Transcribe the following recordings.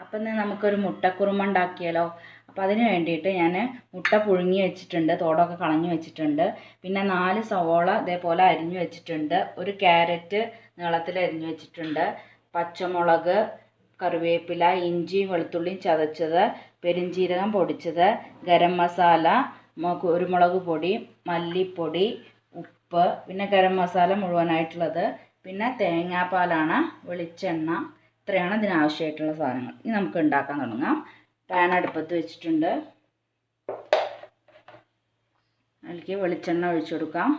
അപ്പം ഇന്ന് നമുക്കൊരു മുട്ടക്കുറുമ ഉണ്ടാക്കിയാലോ. അപ്പോൾ അതിന് വേണ്ടിയിട്ട് ഞാൻ മുട്ട പുഴുങ്ങി വെച്ചിട്ടുണ്ട്, തോടൊക്കെ കളഞ്ഞു വെച്ചിട്ടുണ്ട്. പിന്നെ 4 സവോള ഇതേപോലെ അരിഞ്ഞു വെച്ചിട്ടുണ്ട്. ഒരു ക്യാരറ്റ് നീളത്തിൽ അരിഞ്ഞു വെച്ചിട്ടുണ്ട്. പച്ചമുളക്, കറിവേപ്പില, ഇഞ്ചി വെളുത്തുള്ളിയും ചതച്ചത്, പെരിഞ്ചീരകം പൊടിച്ചത്, ഗരം മസാല, കുരുമുളക് പൊടി, മല്ലിപ്പൊടി, ഉപ്പ്, പിന്നെ ഗരം മസാല മുഴുവനായിട്ടുള്ളത്, പിന്നെ തേങ്ങാപ്പാലാണ്, വെളിച്ചെണ്ണ. ഇത്രയാണ് ഇതിനാവശ്യമായിട്ടുള്ള സാധനങ്ങൾ. ഇനി നമുക്ക് ഉണ്ടാക്കാൻ തുടങ്ങാം. പാൻ അടുപ്പത്ത് വെച്ചിട്ടുണ്ട്. അതിലേക്ക് വെളിച്ചെണ്ണ ഒഴിച്ചു കൊടുക്കാം.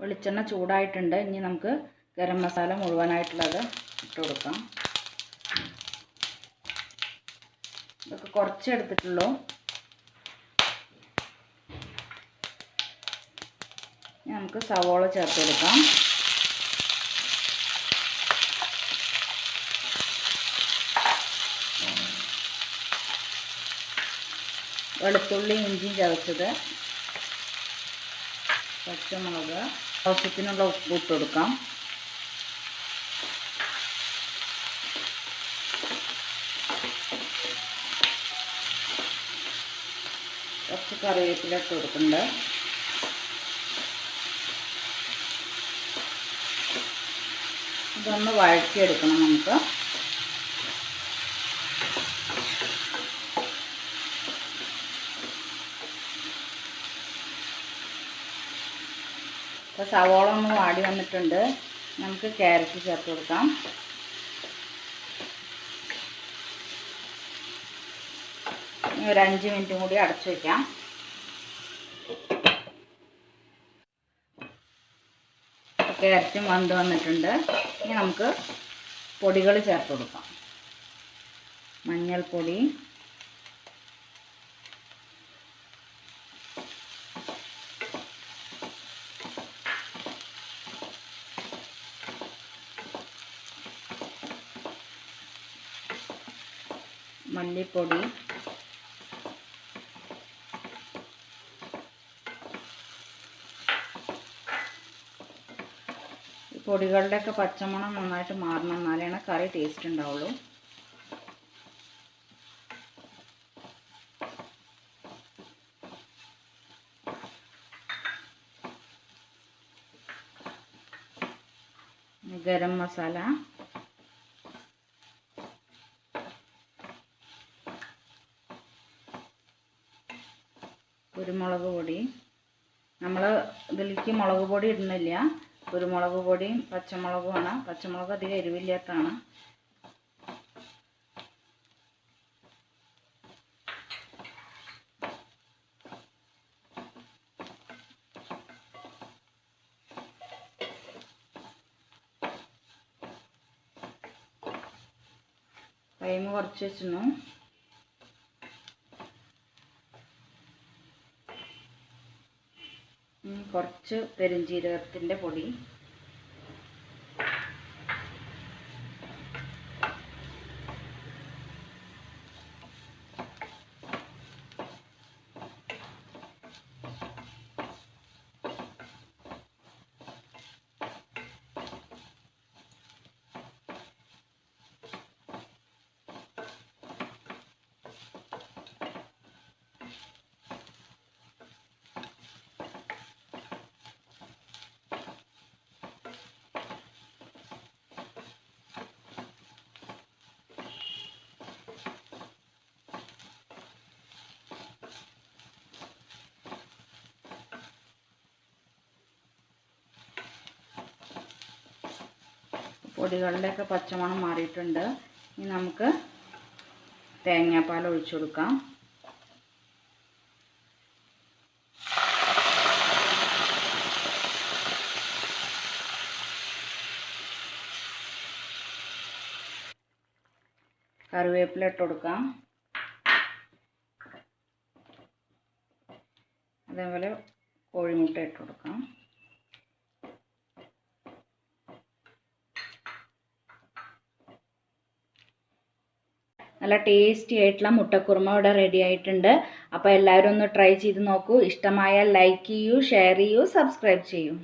വെളിച്ചെണ്ണ ചൂടായിട്ടുണ്ട്. ഇനി നമുക്ക് ഗരം മസാല മുഴുവനായിട്ടുള്ളത് ഇട്ട് കൊടുക്കാം. ഇതൊക്കെ കുറച്ച് എടുത്തിട്ടുള്ളൂ. ഇനി നമുക്ക് സവോള ചേർത്ത് കൊടുക്കാം. വെളുത്തുള്ളി ഇഞ്ചിയും ചതച്ചത്, പച്ചമുളക്, ആവശ്യത്തിനുള്ള ഉപ്പ് ഇട്ട് കൊടുക്കാം. കുറച്ച് കറിവേപ്പില ഇട്ട് കൊടുക്കുന്നുണ്ട്. ഇതൊന്ന് വഴറ്റിയെടുക്കണം നമുക്ക്. അപ്പോൾ സവോള ഒന്ന് വാടി വന്നിട്ടുണ്ട്. നമുക്ക് ക്യാരറ്റ് ചേർത്ത് കൊടുക്കാം. ഒരു 5 മിനിറ്റും കൂടി അടച്ചു വയ്ക്കാം. ക്യാരറ്റും വന്ന് വന്നിട്ടുണ്ട്. ഇനി നമുക്ക് പൊടികൾ ചേർത്ത് കൊടുക്കാം. മഞ്ഞൾപ്പൊടി, മല്ലിപ്പൊടി, ഈ പൊടികളുടെയൊക്കെ പച്ചമണം നന്നായിട്ട് മാറണം, എന്നാലാണ് കറി ടേസ്റ്റ് ഉണ്ടാവുള്ളൂ. ഗരം മസാല, കുരുമുളക് പൊടി. നമ്മൾ ഇതിലേക്ക് മുളക് പൊടി ഇടുന്നില്ല, കുരുമുളക് പൊടിയും പച്ചമുളകുമാണ്. പച്ചമുളക് അധികം എരിവില്ലാത്തതാണ്. ഫ്ലെയിം കുറച്ച് വെച്ചിരുന്നു. കുറച്ച് പെരുംജീരകത്തിൻ്റെ പൊടി, പൊടികളുടെയൊക്കെ പച്ചമണം മാറിയിട്ടുണ്ട്. ഇനി നമുക്ക് തേങ്ങാപ്പാൽ ഒഴിച്ചു കൊടുക്കാം. കറിവേപ്പില ഇട്ട് കൊടുക്കാം. അതേപോലെ കോഴിമുട്ട ഇട്ട് കൊടുക്കാം. നല്ല ടേസ്റ്റി ആയിട്ടുള്ള മുട്ടക്കുറുമ ഇവിടെ റെഡി ആയിട്ടുണ്ട്. അപ്പോൾ എല്ലാവരും ഒന്ന് ട്രൈ ചെയ്ത് നോക്കൂ. ഇഷ്ടമായാൽ ലൈക്ക് ചെയ്യൂ, ഷെയർ ചെയ്യൂ, സബ്സ്ക്രൈബ് ചെയ്യൂ.